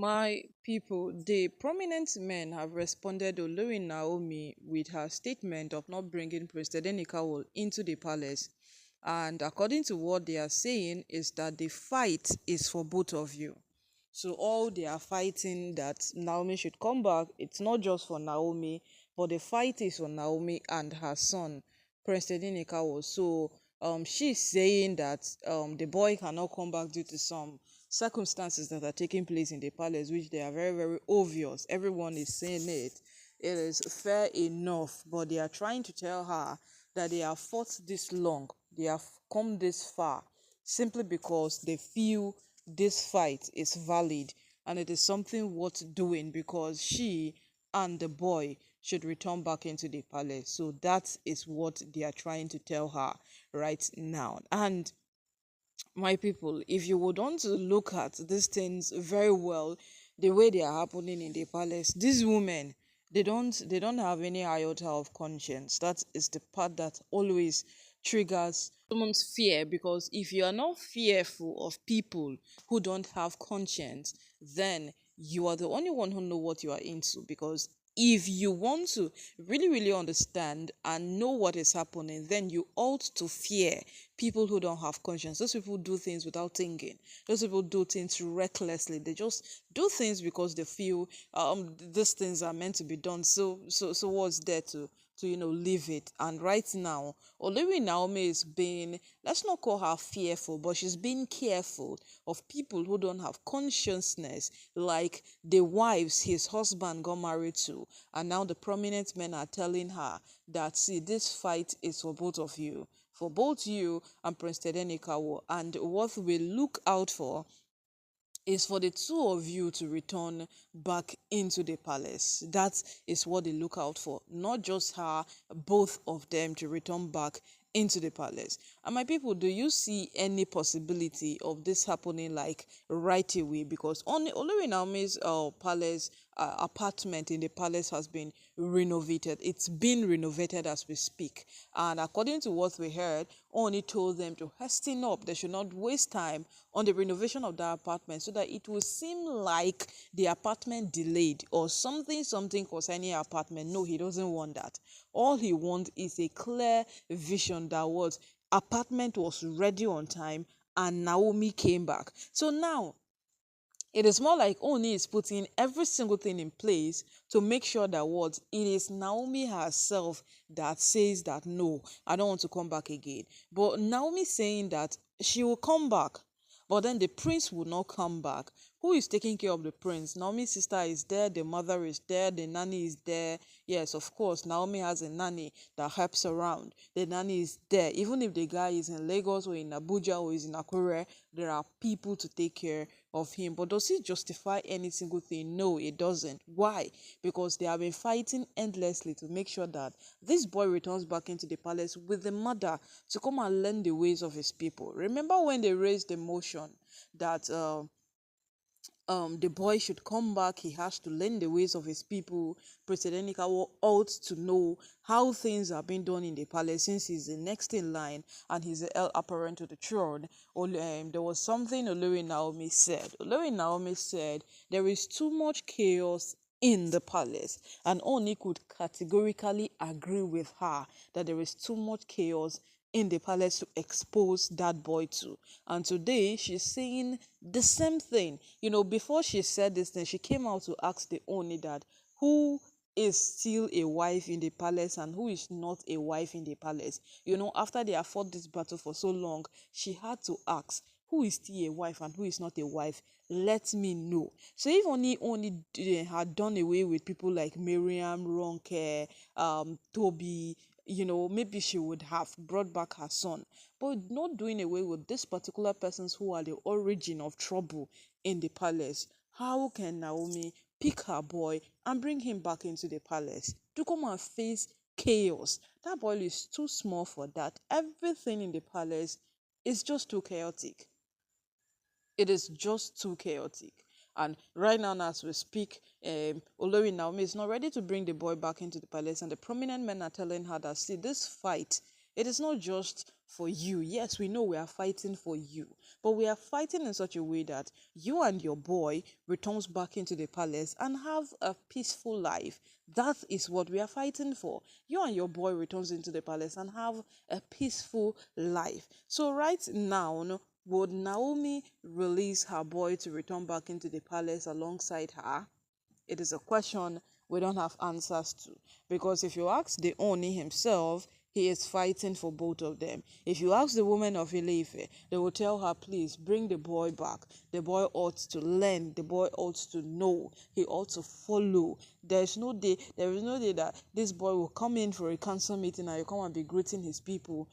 My people, the prominent men have responded to Olori Naomi with her statement of not bringing Prince tadenikawo into the palace. And according to what they are saying is that the fight is for both of you. So all they are fighting that Naomi should come back, it's not just for Naomi, but the fight is for Naomi and her son, Prince tadenikawo. So she's saying that the boy cannot come back due to some circumstances that are taking place in the palace, which they are very, very obvious. Everyone is saying it. It is fair enough, but they are trying to tell her that they have fought this long, they have come this far, simply because they feel this fight is valid and it is something worth doing because she and the boy should return back into the palace. So that is what they are trying to tell her right now. And my people, if you would want to look at these things very well, the way they are happening in the palace, these women, they don't have any iota of conscience. That is the part that always triggers someone's fear, because if you are not fearful of people who don't have conscience, then you are the only one who know what you are into. Because if you want to really, really understand and know what is happening, then you ought to fear people who don't have conscience. Those people do things without thinking. Those people do things recklessly. They just do things because they feel these things are meant to be done. So what's there to leave it? And right now, Olori Naomi is being, let's not call her fearful, but she's being careful of people who don't have consciousness, like the wives his husband got married to. And now the prominent men are telling her that, see, this fight is for both of you, for both you and Prince tadenikawo, and what we look out for is for the two of you to return back into the palace. That is what they look out for, not just her, both of them to return back into the palace. And my people, do you see any possibility of this happening like right away? Because only Olori Naomi's palace apartment in the palace has been renovated. It's been renovated as we speak. And according to what we heard, Oni told them to hasten up. They should not waste time on the renovation of that apartment, so that it will seem like the apartment delayed or something concerning apartment. No, he doesn't want that. All he wants is a clear vision that was apartment was ready on time and Naomi came back. So now it is more like Oni is putting every single thing in place to make sure that what it is Naomi herself that says that no, I don't want to come back again. But Naomi saying that she will come back, but then the prince will not come back. Who is taking care of the prince? Naomi's sister is there, the mother is there, the nanny is there. Yes, of course, Naomi has a nanny that helps around. The nanny is there. Even if the guy is in Lagos or in Abuja or is in Akure, there are people to take care of him. But does it justify any single thing? No, it doesn't. Why? Because they have been fighting endlessly to make sure that this boy returns back into the palace with the mother to come and learn the ways of his people. Remember when they raised the motion that the boy should come back, he has to learn the ways of his people. President Nikawo ought to know how things are being done in the palace, since he's the next in line and he's the heir apparent to the throne. There was something Olori Naomi said. Olori Naomi said there is too much chaos in the palace, and Oni could categorically agree with her that there is too much chaos in the palace to expose that boy to. And today she's saying the same thing. Before she said this thing, she came out to ask the Oni that who is still a wife in the palace and who is not a wife in the palace. After they have fought this battle for so long, she had to ask who is still a wife and who is not a wife. Let me know. So if only had done away with people like Miriam, Ronke, Toby, maybe she would have brought back her son. But not doing away with these particular persons who are the origin of trouble in the palace. How can Naomi pick her boy and bring him back into the palace to come and face chaos? That boy is too small for that. Everything in the palace is just too chaotic. It is just too chaotic. And right now, as we speak, Olori Naomi is not ready to bring the boy back into the palace, and the prominent men are telling her that, see, this fight It is not just for you. Yes, we know we are fighting for you, but we are fighting in such a way that you and your boy returns back into the palace and have a peaceful life. That is what we are fighting for. You and your boy returns into the palace and have a peaceful life. So right now, no, would Naomi release her boy to return back into the palace alongside her? It is a question we don't have answers to. Because if you ask the Oni himself, he is fighting for both of them. If you ask the woman of Ileife, they will tell her, please bring the boy back. The boy ought to learn. The boy ought to know. He ought to follow. There is no day that this boy will come in for a council meeting and you come and be greeting his people,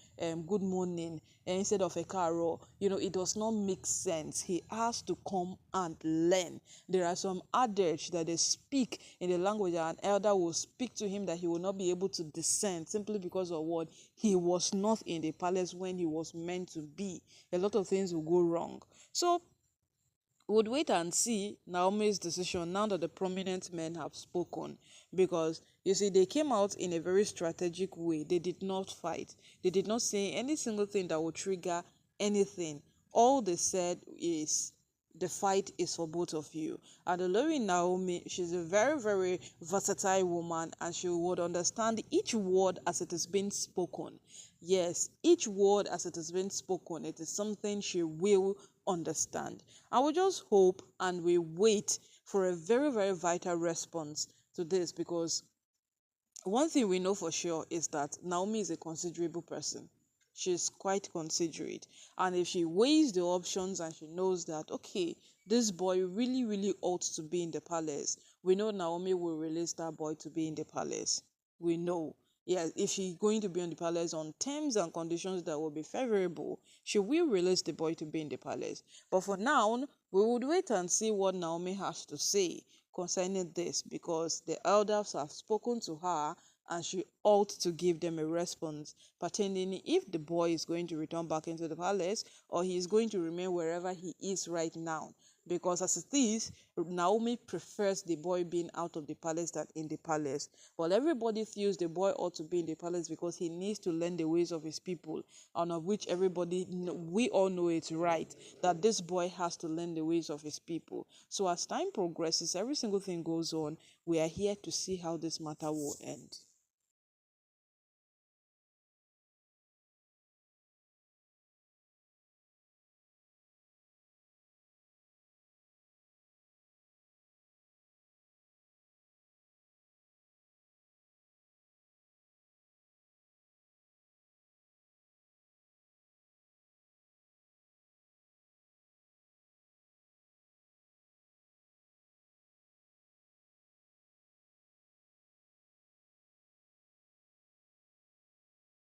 good morning, instead of a caro. It does not make sense. He has to come and learn. There are some adage that they speak in the language that an elder will speak to him that he will not be able to discern simply because of what he was not in the palace when he was meant to be. A lot of things will go wrong. So would wait and see Naomi's decision now that the prominent men have spoken, because you see they came out in a very strategic way. They did not fight. They did not say any single thing that would trigger anything. All they said is the fight is for both of you. And olori Naomi, she's a very, very versatile woman, and she would understand each word as it is being spoken. Yes, each word as it is being spoken, it is something she will understand. I will just hope and we wait for a very, very vital response to this, because one thing we know for sure is that Naomi is a considerable person. She's quite considerate. And if she weighs the options and she knows that, okay, this boy really, really ought to be in the palace, we know Naomi will release that boy to be in the palace. We know. Yeah, if she's going to be in the palace on terms and conditions that will be favorable, she will release the boy to be in the palace. But for now, we would wait and see what Naomi has to say concerning this, because the elders have spoken to her and she ought to give them a response pertaining if the boy is going to return back into the palace or he is going to remain wherever he is right now. Because as it is, Naomi prefers the boy being out of the palace than in the palace. But everybody feels the boy ought to be in the palace because he needs to learn the ways of his people, and of which we all know it's right that this boy has to learn the ways of his people. So as time progresses, every single thing goes on. We are here to see how this matter will end.